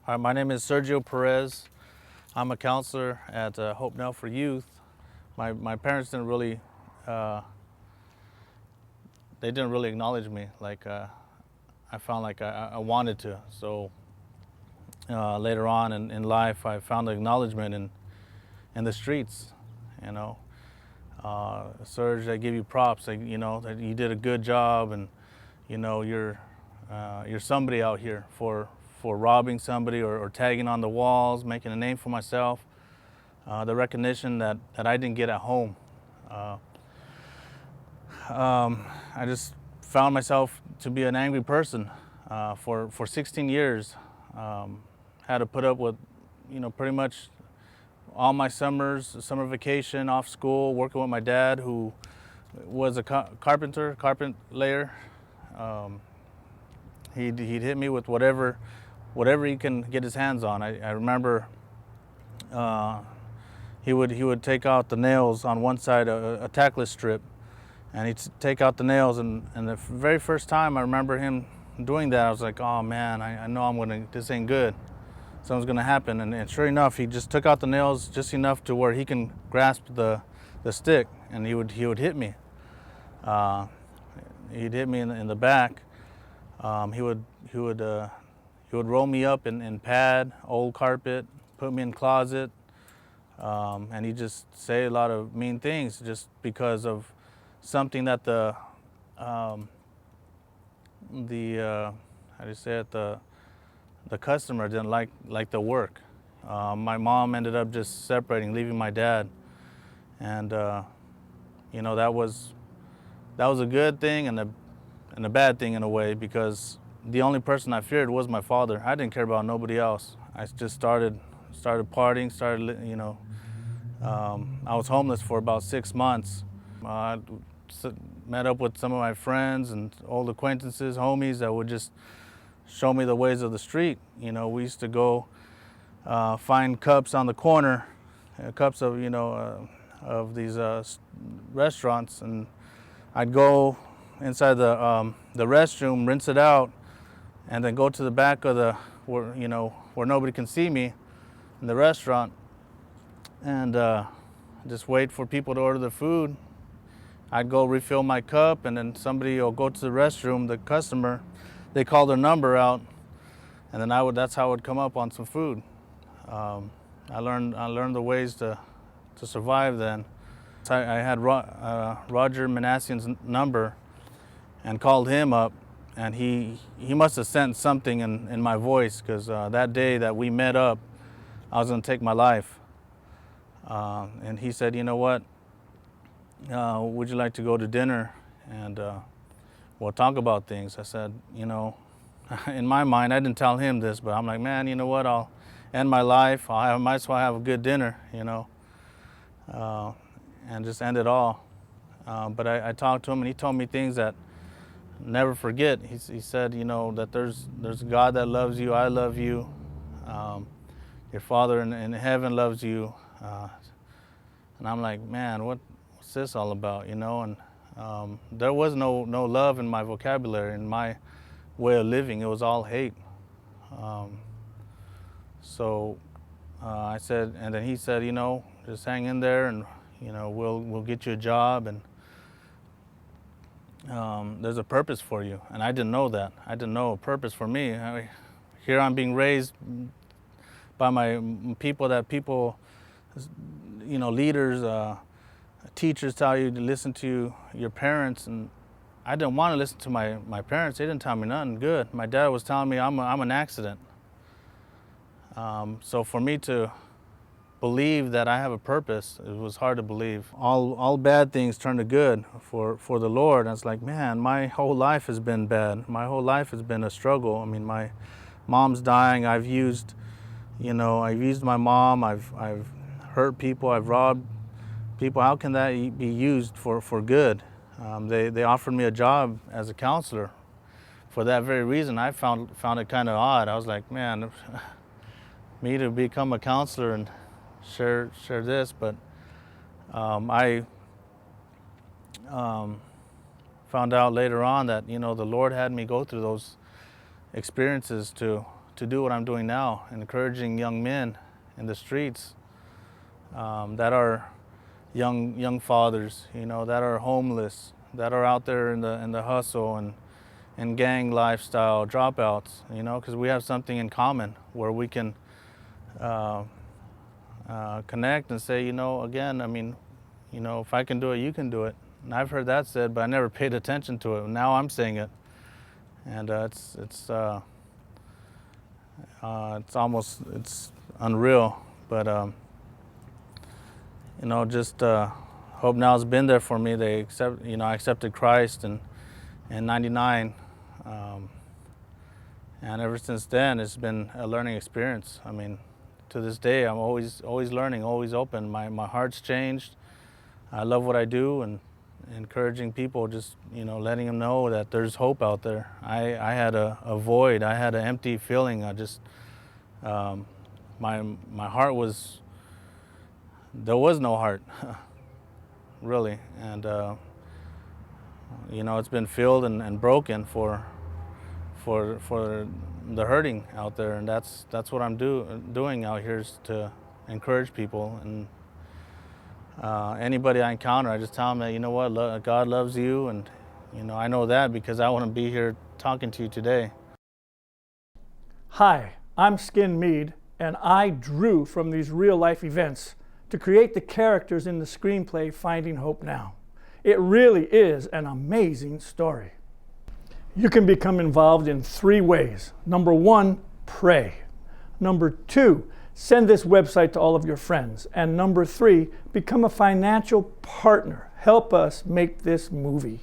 Hi, my name is Sergio Perez. I'm a counselor at Hope Now for Youth. My parents didn't really, they didn't really acknowledge me like I found like I wanted to. So later on in life, I found the acknowledgement in the streets. You know, Serge, I give you props. Like, that you did a good job, and you're somebody out here for robbing somebody or tagging on the walls, making a name for myself. The recognition that I didn't get at home. Uh, I just found myself to be an angry person for 16 years. Had to put up with, pretty much all my summers, summer vacation, off school, working with my dad, who was a carpet layer. Um, he'd hit me with whatever he can get his hands on. I remember he would take out the nails on one side, a tackless strip, and he'd take out the nails. And the very first time I remember him doing that, I was like, oh man, I know this ain't good. Something's gonna happen. And sure enough, he just took out the nails just enough to where he can grasp the stick, and he would hit me. Uh, he'd hit me in the back. He would roll me up in pad, old carpet, put me in closet, and he'd just say a lot of mean things just because of something that um, how do you say it, the customer didn't like the work. My mom ended up just separating, leaving my dad, and that was a good thing and a bad thing in a way, because the only person I feared was my father. I didn't care about nobody else. I just started partying, I was homeless for about 6 months. I met up with some of my friends and old acquaintances, homies that would just show me the ways of the street. We used to go find cups on the corner, cups of these restaurants, and I'd go inside the restroom, rinse it out, and then go to the back of where nobody can see me in the restaurant, and just wait for people to order the food. I'd go refill my cup, and then somebody will go to the restroom, the customer, they call their number out, and then that's how I would come up on some food. I learned the ways to survive then. I had Roger Manassian's number and called him up, and he must have sensed something in my voice, because that day that we met up, I was going to take my life. And he said, you know what, would you like to go to dinner and we'll talk about things? I said, in my mind, I didn't tell him this, but I'm like, man, you know what, I'll end my life. I might as well have a good dinner, and just end it all. But I talked to him, and he told me things that never forget. He said, that there's a God that loves you. I love you. Your Father in heaven loves you. And I'm like, man, what's this all about? And there was no love in my vocabulary, in my way of living. It was all hate. So I said, and then he said, just hang in there, and we'll get you a job, and there's a purpose for you. And I didn't know that. I didn't know a purpose for me. Here I'm being raised by my people, leaders, teachers tell you to listen to your parents, and I didn't want to listen to my parents. They didn't tell me nothing good. My dad was telling me I'm an accident. So for me to believe that I have a purpose, it was hard to believe. All bad things turn to good for the Lord. And it's like, man, my whole life has been bad. My whole life has been a struggle. I mean, my mom's dying. I've used my mom. I've hurt people. I've robbed people. How can that be used for good? They offered me a job as a counselor for that very reason. I found it kind of odd. I was like, man, me to become a counselor and share this, but I found out later on that the Lord had me go through those experiences to to do what I'm doing now, encouraging young men in the streets that are young fathers, you know, that are homeless, that are out there in the hustle and gang lifestyle dropouts, you know, because we have something in common where we can connect and say, you know, again, I mean, you know, if I can do it, you can do it. And I've heard that said, but I never paid attention to it. Now I'm saying it, and it's unreal. But you know, just Hope Now's been there for me. I accepted Christ in '99, and ever since then, it's been a learning experience. I mean, to this day, I'm always learning, always open. My heart's changed. I love what I do, and encouraging people, just, you know, letting them know that there's hope out there. I had a void. I had an empty feeling. I just my heart was, there was no heart, really, and you know, it's been filled and broken for the hurting out there, and that's what I'm doing out here, is to encourage people. And anybody I encounter, I just tell them that, you know what, God loves you, and you know, I know that because I want to be here talking to you today. Hi, I'm Skin Mead, and I drew from these real-life events to create the characters in the screenplay Finding Hope Now. It really is an amazing story. You can become involved in 3 ways. Number 1, pray. Number 2, send this website to all of your friends. And number 3, become a financial partner. Help us make this movie.